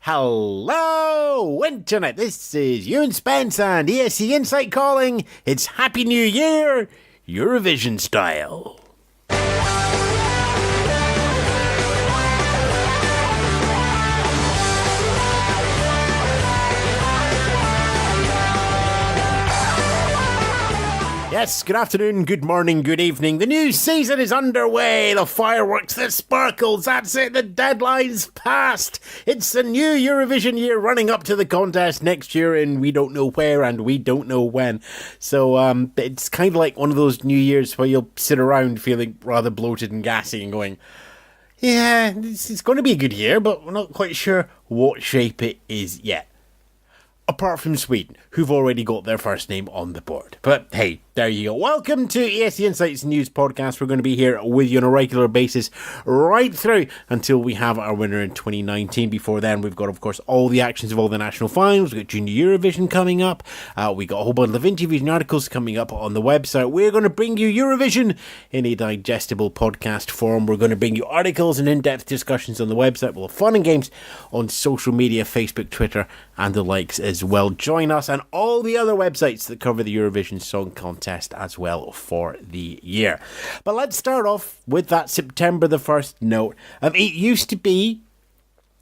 Hello, Internet. This is Ewan Spence and ESC Insight calling. It's Happy New Year, Eurovision style. Yes, good afternoon, good morning, good evening. The new season is underway. The fireworks, the sparkles, that's it. The deadline's passed. It's a new Eurovision year running up to the contest next year and we don't know where and we don't know when. So it's kind of like one of those New Years where you'll sit around feeling rather bloated and gassy and going, yeah, it's going to be a good year, but we're not quite sure what shape it is yet. Apart from Sweden, who've already got their first name on the board. But hey, there you go. Welcome to ESC Insights News Podcast. We're going to be here with you on a regular basis right through until we have our winner in 2019. Before then, we've got, of course, all the actions of all the national finals. We've got Junior Eurovision coming up. We got a whole bunch of interviews and articles coming up on the website. We're going to bring you Eurovision in a digestible podcast form. We're going to bring you articles and in-depth discussions on the website. We'll have fun and games on social media, Facebook, Twitter, and the likes as well. Join us and all the other websites that cover the Eurovision Song Contest as well for the year. But let's start off with that September the 1st note. It used to be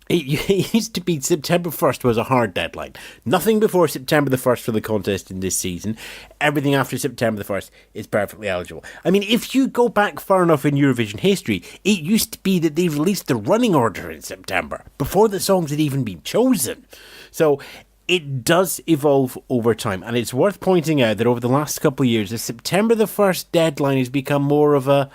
September 1st was a hard deadline. Nothing before September the 1st for the contest in this season. Everything after September the 1st is perfectly eligible. I mean, if you go back far enough in Eurovision history, it used to be that they released the running order in September, before the songs had even been chosen. So it does evolve over time, and it's worth pointing out that over the last couple of years, the September the 1st deadline has become more of a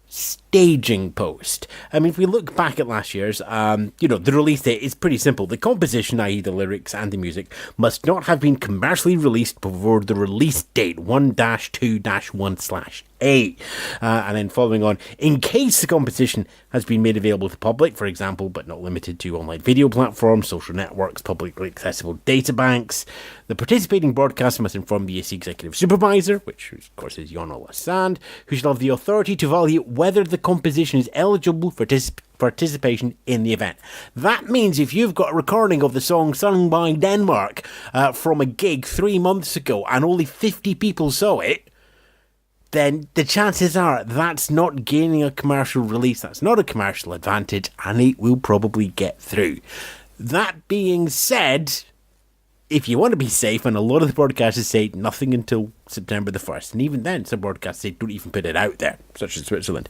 staging post. I mean, if we look back at last year's, the release date is pretty simple. The composition, i.e. the lyrics and the music, must not have been commercially released before the release date 1-2-1/A. And then following on, in case the composition has been made available to the public, for example, but not limited to online video platforms, social networks, publicly accessible data banks, the participating broadcaster must inform the ESC executive supervisor, which of course is Ewan, who shall have the authority to evaluate whether the composition is eligible for participation in the event. That means if you've got a recording of the song sung by Denmark from a gig 3 months ago and only 50 people saw it, then the chances are that's not gaining a commercial release, that's not a commercial advantage, and it will probably get through. That being said, if you want to be safe, and a lot of the broadcasters say nothing until September the 1st, and even then some broadcasters say don't even put it out there, such as Switzerland.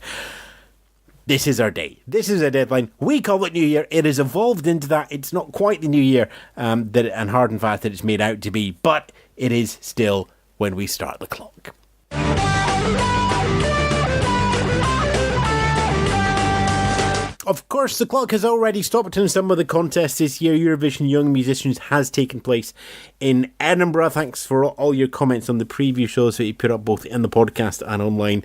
This is our day. This is a deadline. We call it New Year. It has evolved into that. It's not quite the New Year and hard and fast that it's made out to be, but it is still when we start the clock. Of course, the clock has already stopped in some of the contests this year. Eurovision Young Musicians has taken place in Edinburgh. Thanks for all your comments on the preview shows that you put up both in the podcast and online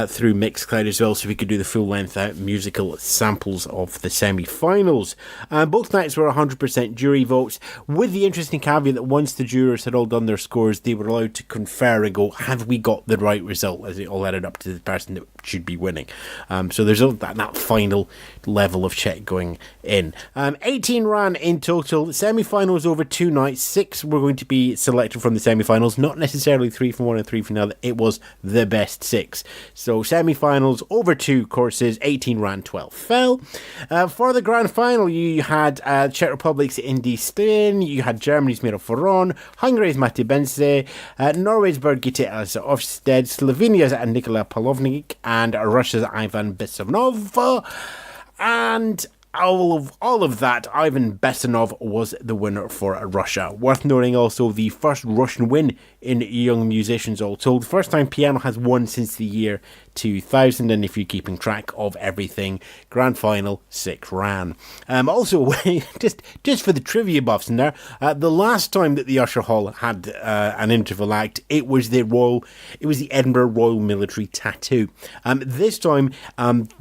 through Mixcloud as well, so we could do the full-length musical samples of the semi-finals. Both nights were 100% jury votes, with the interesting caveat that once the jurors had all done their scores, they were allowed to confer and go, have we got the right result, as it all added up to the person that should be winning. So there's that final level of check going in. 18 ran in total. The semi-finals over 2 nights. 6 were going to be selected from the semi-finals, not necessarily 3 from one and 3 from the other. It was the best 6. So semi-finals over 2 courses. 18 ran, 12 fell. For the grand final, you had Czech Republic's Indy Steen, you had Germany's Mira Foron, Hungary's Mate Bense, Norway's Birgitte Elsa Ofsted, Slovenia's Nikola Palovnik, and Russia's Ivan Besanov. And all of that, Ivan Besanov was the winner for Russia. Worth noting also the first Russian win in Young Musicians all told. First time piano has won since the year 2000, and if you're keeping track of everything, grand final 6 ran. Also, just for the trivia buffs in there, the last time that the Usher Hall had an interval act, it was the Edinburgh Royal Military Tattoo. This time,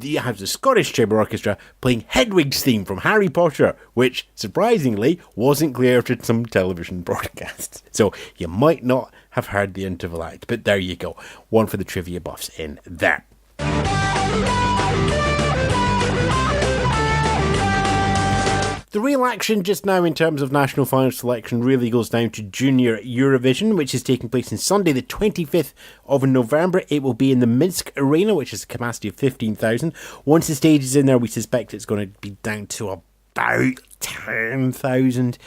you have the Scottish Chamber Orchestra playing Hedwig's theme from Harry Potter, which surprisingly wasn't clear to some television broadcasts. So you might not have heard the interval act, but there you go. One for the trivia buffs in there. The real action just now in terms of national final selection really goes down to Junior Eurovision, which is taking place on Sunday the 25th of November. It will be in the Minsk Arena, which has a capacity of 15,000. Once the stage is in there, we suspect it's going to be down to about 10,000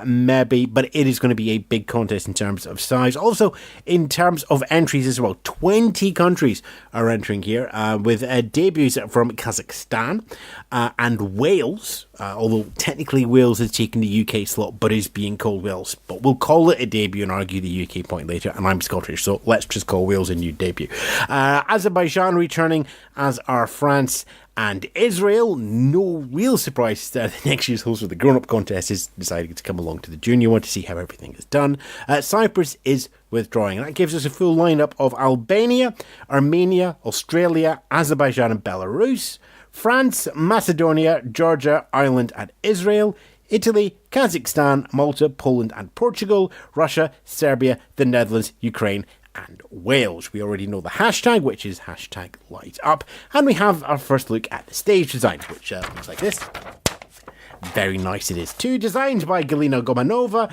maybe, but it is going to be a big contest in terms of size. Also, in terms of entries as well, 20 countries are entering here, with debuts from Kazakhstan and Wales, although technically Wales is taking the UK slot but is being called Wales, but we'll call it a debut and argue the UK point later, and I'm Scottish, so let's just call Wales a new debut. Azerbaijan returning, as are France and Israel. No real surprise that the next year's host of the grown-up contest is deciding to come along to the junior one to see how everything is done. Cyprus is withdrawing. That gives us a full lineup of Albania, Armenia, Australia, Azerbaijan and Belarus, France, Macedonia, Georgia, Ireland and Israel, Italy, Kazakhstan, Malta, Poland and Portugal, Russia, Serbia, the Netherlands, Ukraine and Wales. We already know the hashtag, which is hashtag light up. And we have our first look at the stage design, which looks like this. Very nice it is too. Designed by Galina Gomanova.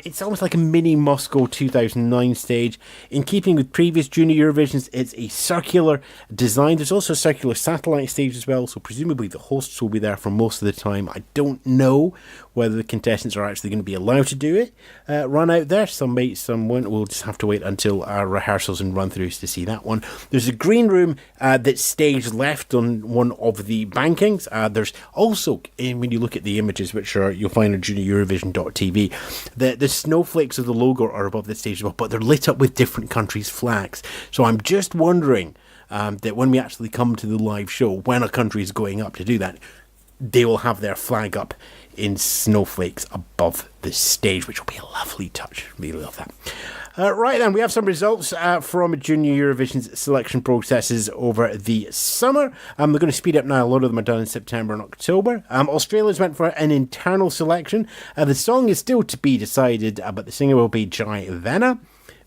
It's almost like a mini Moscow 2009 stage. In keeping with previous Junior Eurovisions, it's a circular design. There's also a circular satellite stage as well, so presumably the hosts will be there for most of the time. I don't know whether the contestants are actually going to be allowed to do it. Run out there. Some may, some won't. We'll just have to wait until our rehearsals and run-throughs to see that one. There's a green room that's stage left on one of the bankings. There's also, when you look at the images, which are you'll find on junioreurovision.tv, the snowflakes of the logo are above the stage as well, but they're lit up with different countries' flags. So I'm just wondering that when we actually come to the live show, when a country is going up to do that, they will have their flag up in snowflakes above the stage, which will be a lovely touch. Really love that. Right then, we have some results from Junior Eurovision's selection processes over the summer. They're going to speed up now. A lot of them are done in September and October. Australia's went for an internal selection. The song is still to be decided, but the singer will be Jai Vena.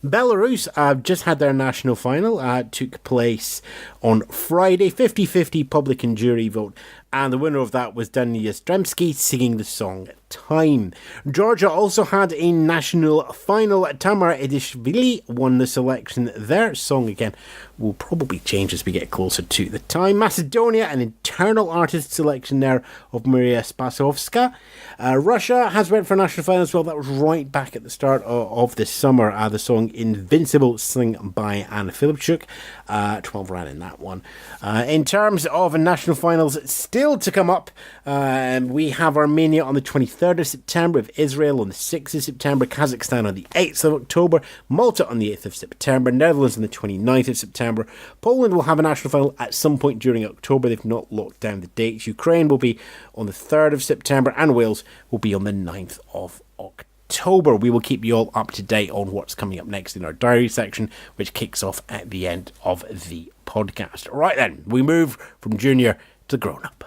Belarus just had their national final, took place on Friday, 50-50 public and jury vote, and the winner of that was Dania Stremski singing the song Time. Georgia also had a national final. Tamara Edishvili won the selection. Their song again will probably change as we get closer to the time. Macedonia, an internal artist selection there of Maria Spasovska. Russia has went for a national final as well. That was right back at the start of the summer. The song Invincible, sung by Anna Filipchuk. 12 ran in that one. In terms of national finals still to come up, we have Armenia on the 23rd of September, with Israel on the 6th of September, Kazakhstan on the 8th of October, Malta on the 8th of September, Netherlands on the 29th of September. Poland will have a national final at some point during October. They've not locked down the dates. Ukraine will be on the 3rd of September and Wales will be on the 9th of October. We will keep you all up to date on what's coming up next in our diary section, which kicks off at the end of the podcast. Right then, we move from junior to grown up.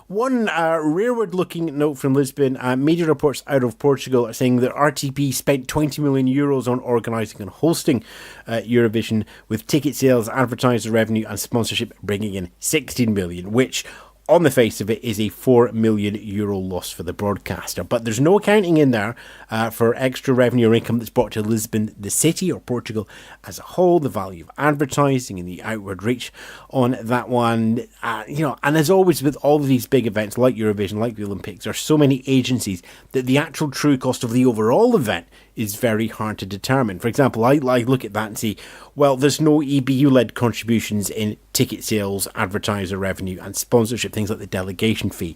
One rearward-looking note from Lisbon. Media reports out of Portugal are saying that RTP spent 20 million euros on organising and hosting Eurovision, with ticket sales, advertiser revenue and sponsorship bringing in 16 million, which on the face of it is a 4 million euro loss for the broadcaster. But there's no accounting in there for extra revenue or income that's brought to Lisbon, the city, or Portugal as a whole, the value of advertising and the outward reach on that one. And as always with all of these big events like Eurovision, like the Olympics, there are so many agencies that the actual true cost of the overall event is very hard to determine. For example, I look at that and see, well, there's no EBU-led contributions in ticket sales, advertiser revenue and sponsorship, things like the delegation fee.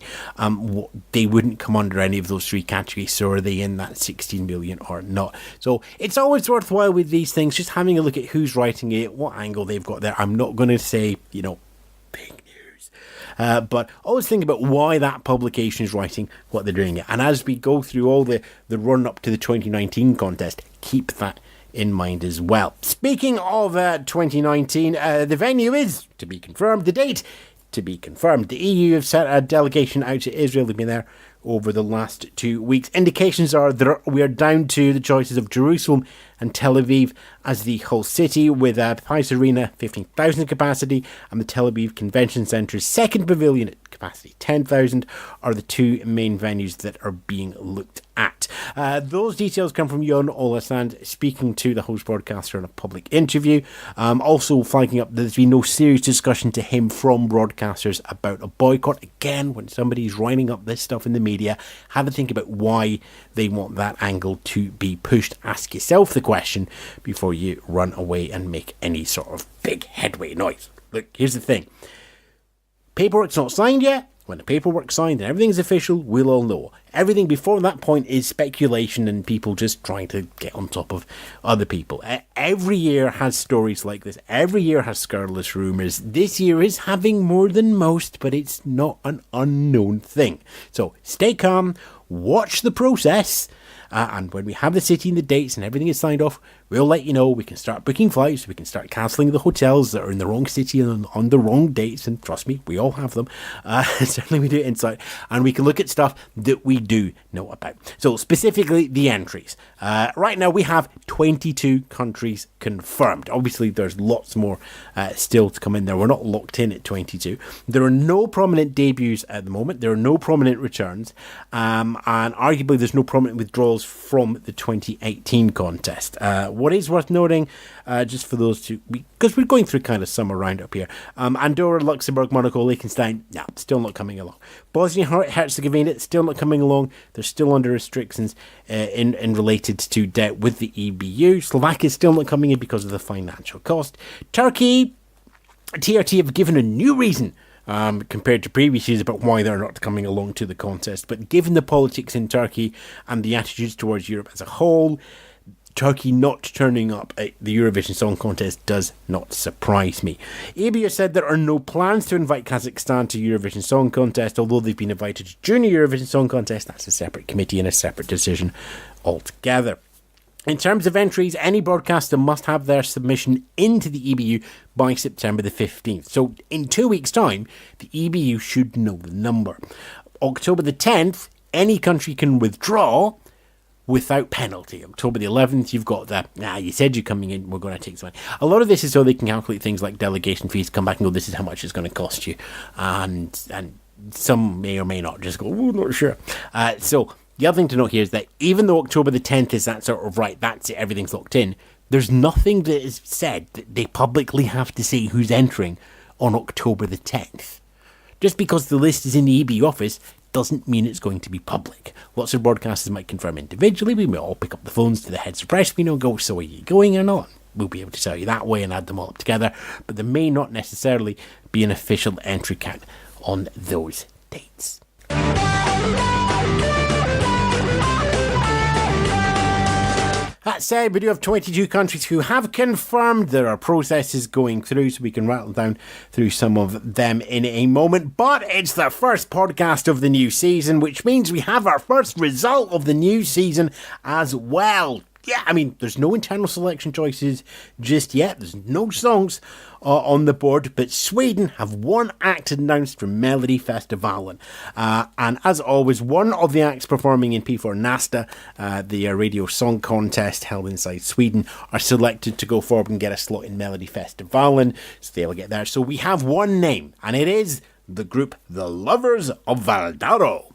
They wouldn't come under any of those three categories, so are they in that 16 million or not? So it's always worthwhile with these things, just having a look at who's writing it, what angle they've got there. I'm not going to say, big news. But always think about why that publication is writing what they're doing. And as we go through all the run up to the 2019 contest, keep that in mind as well. Speaking of 2019, the venue is to be confirmed. The date to be confirmed. The EU have sent a delegation out to Israel. They've been there over the last 2 weeks. Indications are that we are down to the choices of Jerusalem and Tel Aviv as the whole city, with Pais Arena 15,000 capacity and the Tel Aviv Convention Centre's second pavilion at capacity 10,000 are the two main venues that are being looked at. Those details come from Ewan speaking to the host broadcaster in a public interview. Also flagging up that there's been no serious discussion to him from broadcasters about a boycott. Again, when somebody's writing up this stuff in the media, have a think about why they want that angle to be pushed. Ask yourself the question before you run away and make any sort of big headway noise. Look, here's the thing. Paperwork's not signed yet. When the paperwork's signed and everything's official, we'll all know. Everything before that point is speculation and people just trying to get on top of other people. Every year has stories like this. Every year has scurrilous rumours. This year is having more than most, but it's not an unknown thing. So stay calm, watch the process, and when we have the city and the dates and everything is signed off, we'll let you know. We can start booking flights, we can start cancelling the hotels that are in the wrong city and on the wrong dates, and trust me, we all have them. Certainly we do it inside, and we can look at stuff that we do know about. So specifically the entries. Right now we have 22 countries confirmed. Obviously there's lots more still to come in there. We're not locked in at 22. There are no prominent debuts at the moment. There are no prominent returns, and arguably there's no prominent withdrawals from the 2018 contest. What is worth noting, just for those two, because we're going through kind of summer roundup here, Andorra, Luxembourg, Monaco, Liechtenstein, still not coming along. Bosnia-Herzegovina, still not coming along. They're still under restrictions in related to debt with the EBU. Slovakia is still not coming in because of the financial cost. Turkey, TRT have given a new reason compared to previous years about why they're not coming along to the contest. But given the politics in Turkey and the attitudes towards Europe as a whole, Turkey not turning up at the Eurovision Song Contest does not surprise me. EBU said there are no plans to invite Kazakhstan to Eurovision Song Contest, although they've been invited to Junior Eurovision Song Contest. That's a separate committee and a separate decision altogether. In terms of entries, any broadcaster must have their submission into the EBU by September the 15th. So in 2 weeks' time, the EBU should know the number. October the 10th, any country can withdraw without penalty. October the 11th, you've got that, you said you're coming in, we're going to take some money. A lot of this is so they can calculate things like delegation fees, come back and go, this is how much it's going to cost you. And some may or may not just go, not sure. So the other thing to note here is that even though October the 10th is that sort of, right, that's it, everything's locked in, there's nothing that is said that they publicly have to say who's entering on October the 10th. Just because the list is in the EBU office doesn't mean it's going to be public. Lots of broadcasters might confirm individually. We may all pick up the phones to the heads of press. We know, go, so are you going or not? We'll be able to tell you that way and add them all up together. But there may not necessarily be an official entry count on those dates. That said, we do have 22 countries who have confirmed. There are processes going through, so we can rattle down through some of them in a moment. But it's the first podcast of the new season, which means we have our first result of the new season as well. Yeah, I mean, there's no internal selection choices just yet. There's no songs on the board, but Sweden have one act announced from Melody Festivalen. And as always, one of the acts performing in P4 Nasta, the radio song contest held inside Sweden, are selected to go forward and get a slot in Melody Festivalen. So they'll get there. So we have one name, and it is the group The Lovers of Valdaro,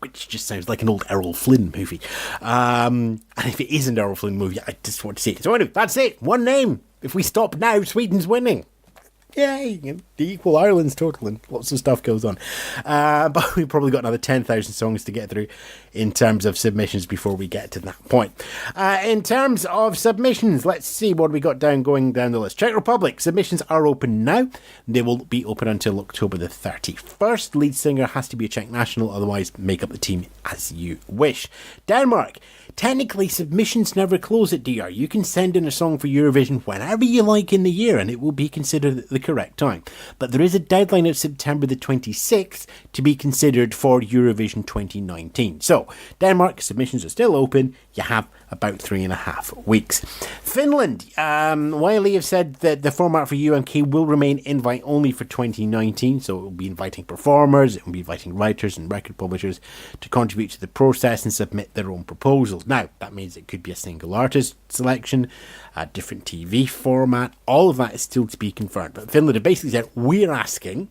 which just sounds like an old Errol Flynn movie. And if it is an Errol Flynn movie, I just want to see it. So anyway, that's it. One name. If we stop now, Sweden's winning. Yay, the equal Ireland's totaling. Lots of stuff goes on. But we've probably got another 10,000 songs to get through in terms of submissions before we get to that point. In terms of submissions, let's see what we got going down the list. Czech Republic, submissions are open now. They will be open until October the 31st. Lead singer has to be a Czech national, otherwise make up the team as you wish. Denmark, technically submissions never close at DR. You can send in a song for Eurovision whenever you like in the year and it will be considered the correct time. But there is a deadline of September the 26th to be considered for Eurovision 2019. So, Denmark, submissions are still open. You have about 3.5 weeks. Finland, Wiley have said that the format for UMK will remain invite only for 2019, so it will be inviting performers, it will be inviting writers and record publishers to contribute to the process and submit their own proposals. Now, that means it could be a single artist selection, a different TV format, all of that is still to be confirmed. But Finland have basically said, we're asking,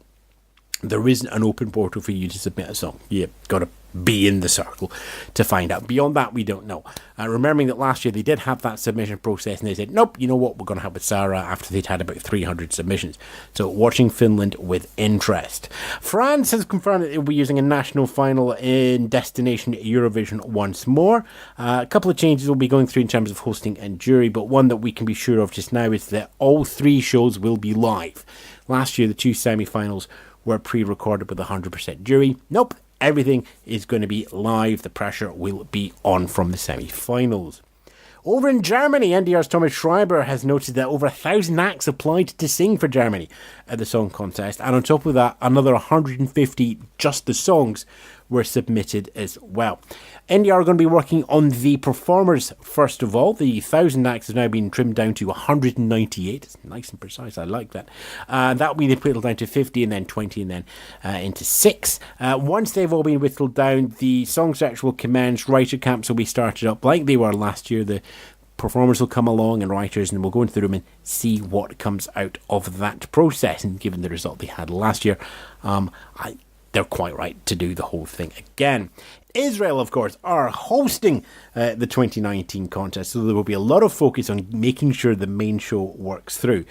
there isn't an open portal for you to submit a song. You've got to be in the circle to find out. Beyond that, we don't know. Remembering that last year they did have that submission process and they said, nope, you know what, we're going to have with Sarah after they'd had about 300 submissions. So watching Finland with interest. France has confirmed that they'll be using a national final in Destination Eurovision once more. A couple of changes will be going through in terms of hosting and jury, but one that we can be sure of just now is that all 3 shows will be live. Last year, the 2 semi-finals were pre-recorded with 100% jury. Nope. Everything is going to be live. The pressure will be on from the semi-finals. Over in Germany, NDR's Thomas Schreiber has noted that over 1,000 acts applied to sing for Germany at the Song Contest. And on top of that, another 150 Just the Songs were submitted as well. NDR are going to be working on the performers first of all. The 1,000 acts has now been trimmed down to 198. It's nice and precise. I like that. That will be whittled down to 50 and then 20 and then into 6. Once they've all been whittled down, the song search will commence. Writer camps will be started up like they were last year. The performers will come along and writers, and we'll go into the room and see what comes out of that process. And given the result they had last year, they're quite right to do the whole thing again. Israel, of course, are hosting the 2019 contest, so there will be a lot of focus on making sure the main show works through.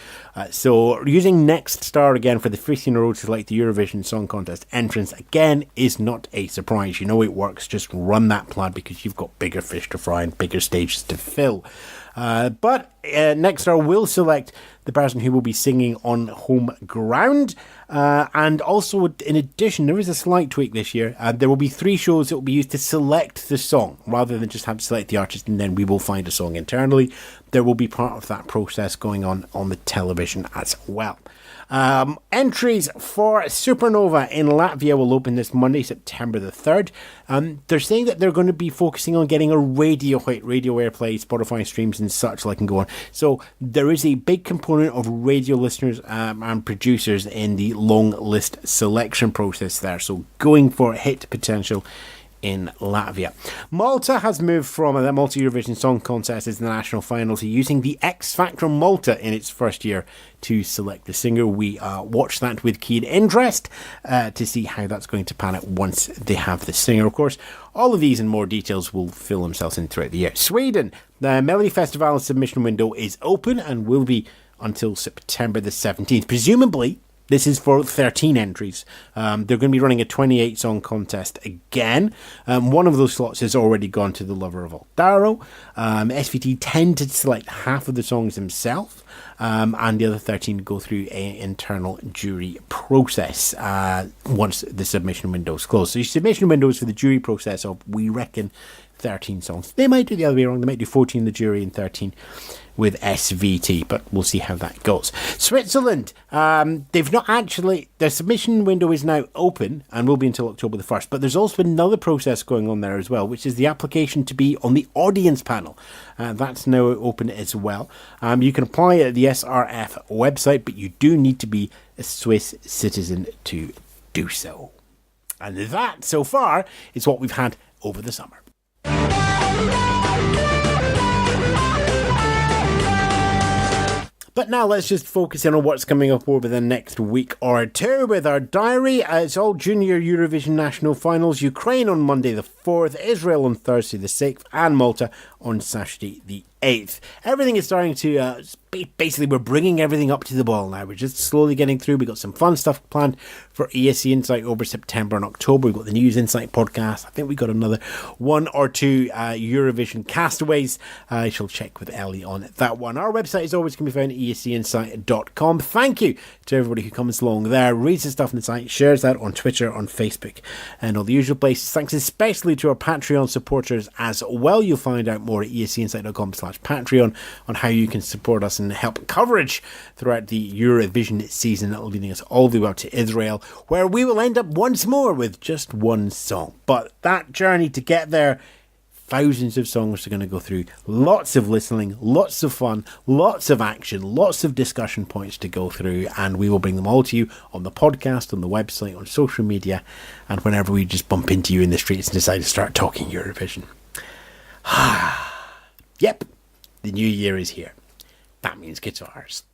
So using Next Star again for the 15 in a row to select the Eurovision Song Contest entrance again is not a surprise. You know it works. Just run that plan because you've got bigger fish to fry and bigger stages to fill. But Next Star will select the person who will be singing on home ground. And also, in addition, there is a slight tweak this year. There will be 3 shows that will be used to select the song, rather than just have to select the artist and then we will find a song internally. There will be part of that process going on the television as well. Entries for Supernova in Latvia will open this Monday, September the 3rd. They're saying that they're going to be focusing on getting a radio airplay, Spotify streams and such like and go on. So there is a big component of radio listeners and producers in the long list selection process there. So going for hit potential in Latvia. Malta has moved from the Malta Eurovision Song Contest as the national final to using the X Factor Malta in its first year to select the singer. We watch that with keen interest to see how that's going to pan out once they have the singer. Of course, all of these and more details will fill themselves in throughout the year. Sweden, the Melody Festival submission window is open and will be until September the 17th. Presumably, this is for 13 entries. They're going to be running a 28-song contest again. One of those slots has already gone to the Lover of Altaro. SVT tend to select half of the songs themselves, and the other 13 go through an internal jury process once the submission window is closed. So your submission window is for the jury process of, we reckon, 13 songs. They might do the other way around. They might do 14 in the jury and 13 with SVT, but we'll see how that goes. Switzerland, they've not actually, their submission window is now open and will be until October the 1st, but there's also another process going on there as well, which is the application to be on the audience panel. That's now open as well. You can apply at the SRF website, but you do need to be a Swiss citizen to do so. And that, so far, is what we've had over the summer. But now let's just focus in on what's coming up over the next week or two with our diary. It's all Junior Eurovision National Finals. Ukraine on Monday the 4th, Israel on Thursday the 6th, and Malta on Saturday the 8th. Everything is starting to, basically we're bringing everything up to the ball now. We're just slowly getting through. We've got some fun stuff planned for ESC Insight over September and October. We've got the News Insight podcast. I think we've got another 1 or 2 Eurovision castaways. I shall check with Ellie on that one. Our website is always can be found at escinsight.com. Thank you to everybody who comes along there, reads the stuff on the site, shares that on Twitter, on Facebook, and all the usual places. Thanks especially to our Patreon supporters as well. You'll find out more at escinsight.com/Patreon on how you can support us and help coverage throughout the Eurovision season, leading us all the way up to Israel, where we will end up once more with just one song. But that journey to get there thousands of songs to going to go through, lots of listening, lots of fun, lots of action, lots of discussion points to go through, and we will bring them all to you on the podcast, on the website, on social media, and whenever we just bump into you in the streets and decide to start talking Eurovision. Yep, the new year is here. That means guitars.